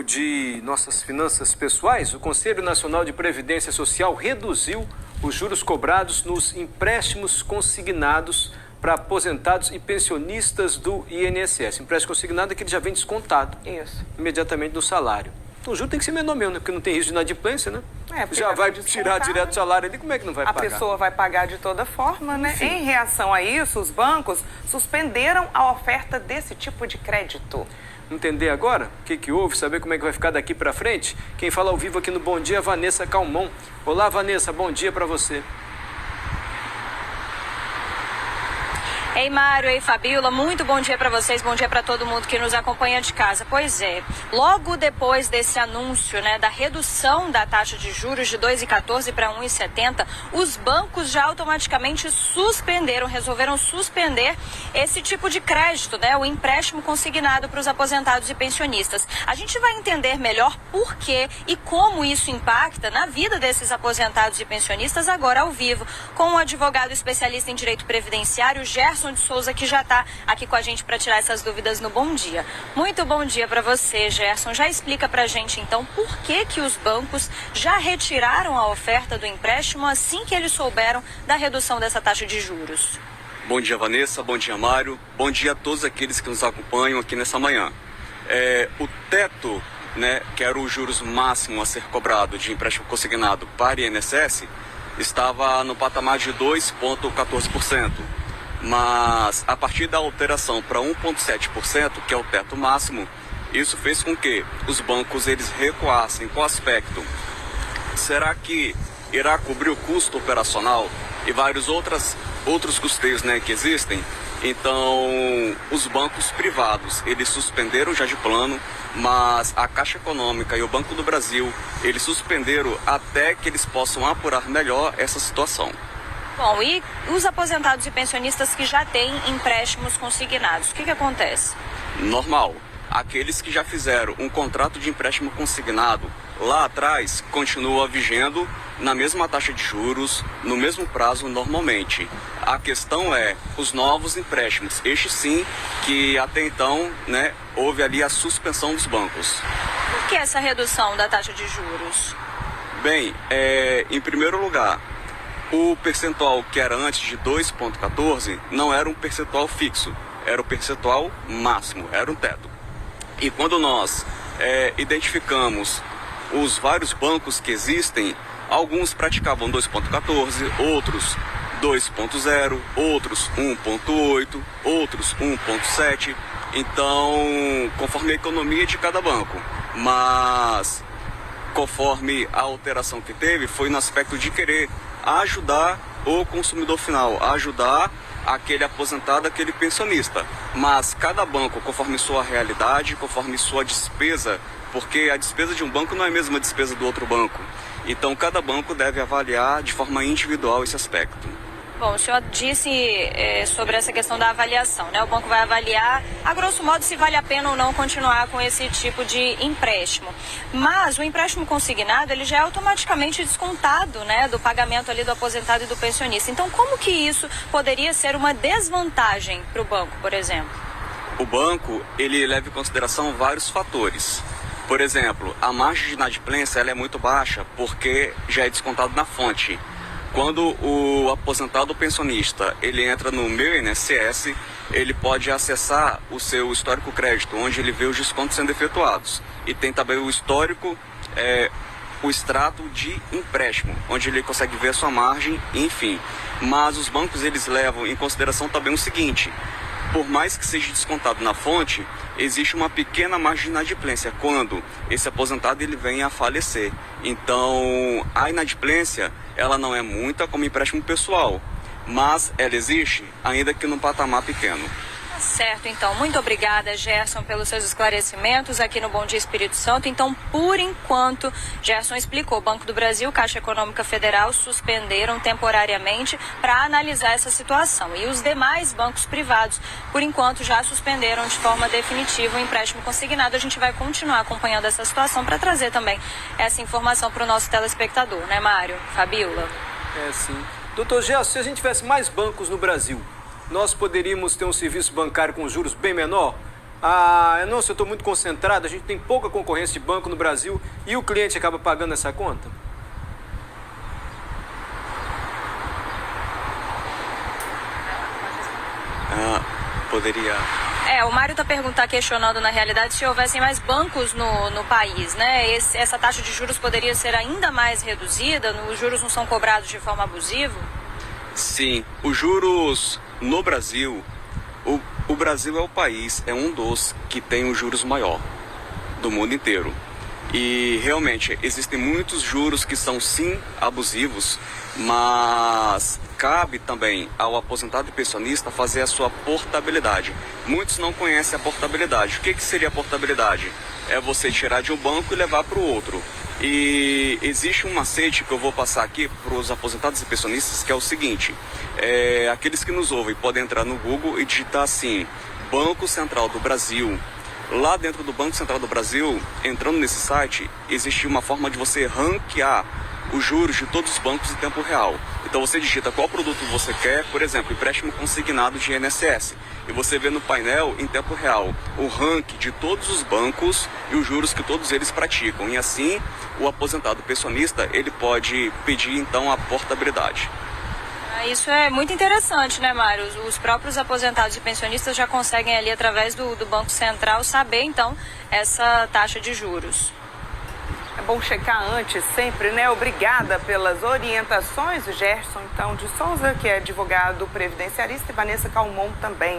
de nossas finanças pessoais, o Conselho Nacional de Previdência Social reduziu os juros cobrados nos empréstimos consignados para aposentados e pensionistas do INSS. Empréstimo consignado é que ele já vem descontado imediatamente no salário. Então o juro tem que ser menor mesmo, né? Porque não tem risco de inadimplência, né? Já vai tirar direto do salário ali, como é que não vai pagar? A pessoa vai pagar de toda forma, né? Enfim. Em reação a isso, os bancos suspenderam a oferta desse tipo de crédito. Entender agora o que houve, saber como é que vai ficar daqui para frente? Quem fala ao vivo aqui no Bom Dia é a Vanessa Calmon. Olá, Vanessa, bom dia para você. Ei, Mário, ei, Fabíola, muito bom dia para vocês, bom dia para todo mundo que nos acompanha de casa. Pois é, logo depois desse anúncio, né, da redução da taxa de juros de 2,14 para 1,70, os bancos já automaticamente resolveram suspender esse tipo de crédito, né, o empréstimo consignado para os aposentados e pensionistas. A gente vai entender melhor por que e como isso impacta na vida desses aposentados e pensionistas agora ao vivo, com o advogado especialista em direito previdenciário, Gerson de Souza, que já está aqui com a gente para tirar essas dúvidas no Bom Dia. Muito bom dia para você, Gerson. Já explica para a gente, então, por que os bancos já retiraram a oferta do empréstimo assim que eles souberam da redução dessa taxa de juros. Bom dia, Vanessa. Bom dia, Mário. Bom dia a todos aqueles que nos acompanham aqui nessa manhã. O teto, né, que era o juros máximo a ser cobrado de empréstimo consignado para INSS, estava no patamar de 2,14%. Mas a partir da alteração para 1,7%, que é o teto máximo, isso fez com que os bancos eles recuassem com o aspecto: será que irá cobrir o custo operacional e vários outros custeios, né, que existem? Então, os bancos privados, eles suspenderam já de plano, mas a Caixa Econômica e o Banco do Brasil, eles suspenderam até que eles possam apurar melhor essa situação. Bom, e os aposentados e pensionistas que já têm empréstimos consignados, o que acontece? Normal. Aqueles que já fizeram um contrato de empréstimo consignado lá atrás continua vigendo na mesma taxa de juros, no mesmo prazo normalmente. A questão é os novos empréstimos, estes sim que até então, né, houve ali a suspensão dos bancos. Por que essa redução da taxa de juros? Bem, em primeiro lugar, o percentual que era antes de 2,14 não era um percentual fixo, era o percentual máximo, era um teto. E quando nós identificamos os vários bancos que existem, alguns praticavam 2,14, outros 2,0, outros 1,8, outros 1,7. Então, conforme a economia de cada banco. Mas, conforme a alteração que teve, foi no aspecto de querer ajudar o consumidor final, ajudar aquele aposentado, aquele pensionista. Mas cada banco, conforme sua realidade, conforme sua despesa, porque a despesa de um banco não é a mesma despesa do outro banco. Então cada banco deve avaliar de forma individual esse aspecto. Bom, o senhor disse sobre essa questão da avaliação, né? O banco vai avaliar, a grosso modo, se vale a pena ou não continuar com esse tipo de empréstimo. Mas o empréstimo consignado, ele já é automaticamente descontado, né, do pagamento ali do aposentado e do pensionista. Então, como que isso poderia ser uma desvantagem para o banco, por exemplo? O banco, ele leva em consideração vários fatores. Por exemplo, a margem de inadimplência ela é muito baixa porque já é descontado na fonte. Quando o aposentado ou pensionista ele entra no Meu INSS, ele pode acessar o seu histórico crédito, onde ele vê os descontos sendo efetuados. E tem também o histórico, o extrato de empréstimo, onde ele consegue ver a sua margem, enfim. Mas os bancos eles levam em consideração também o seguinte: por mais que seja descontado na fonte, existe uma pequena margem de inadimplência quando esse aposentado ele vem a falecer. Então, a inadimplência ela não é muita como empréstimo pessoal, mas ela existe, ainda que num patamar pequeno. Certo, então. Muito obrigada, Gerson, pelos seus esclarecimentos aqui no Bom Dia Espírito Santo. Então, por enquanto, Gerson explicou, Banco do Brasil, Caixa Econômica Federal suspenderam temporariamente para analisar essa situação. E os demais bancos privados, por enquanto, já suspenderam de forma definitiva o empréstimo consignado. A gente vai continuar acompanhando essa situação para trazer também essa informação para o nosso telespectador, né, Mário? Fabíola? Sim. Doutor Gerson, se a gente tivesse mais bancos no Brasil, nós poderíamos ter um serviço bancário com juros bem menor? Não, se eu estou muito concentrado, a gente tem pouca concorrência de banco no Brasil e o cliente acaba pagando essa conta? Poderia... O Mário está questionando, na realidade, se houvessem mais bancos no país, né? Essa taxa de juros poderia ser ainda mais reduzida? Os juros não são cobrados de forma abusiva? Sim, os juros no Brasil, o Brasil é o país, é um dos que tem os juros maior do mundo inteiro. E realmente existem muitos juros que são sim abusivos, mas cabe também ao aposentado e pensionista fazer a sua portabilidade. Muitos não conhecem a portabilidade. O que seria a portabilidade? É você tirar de um banco e levar para o outro. E existe um macete que eu vou passar aqui para os aposentados e pensionistas, que é o seguinte: aqueles que nos ouvem podem entrar no Google e digitar assim, Banco Central do Brasil. Lá dentro do Banco Central do Brasil, entrando nesse site, existe uma forma de você ranquear os juros de todos os bancos em tempo real. Então você digita qual produto você quer, por exemplo, empréstimo consignado de INSS. E você vê no painel, em tempo real, o ranking de todos os bancos e os juros que todos eles praticam. E assim, o aposentado pensionista, ele pode pedir então a portabilidade. Isso é muito interessante, né, Mário? Os próprios aposentados e pensionistas já conseguem ali, através do Banco Central, saber, então, essa taxa de juros. É bom checar antes, sempre, né? Obrigada pelas orientações. O Gerson, então, de Souza, que é advogado previdenciarista, e Vanessa Calmon também.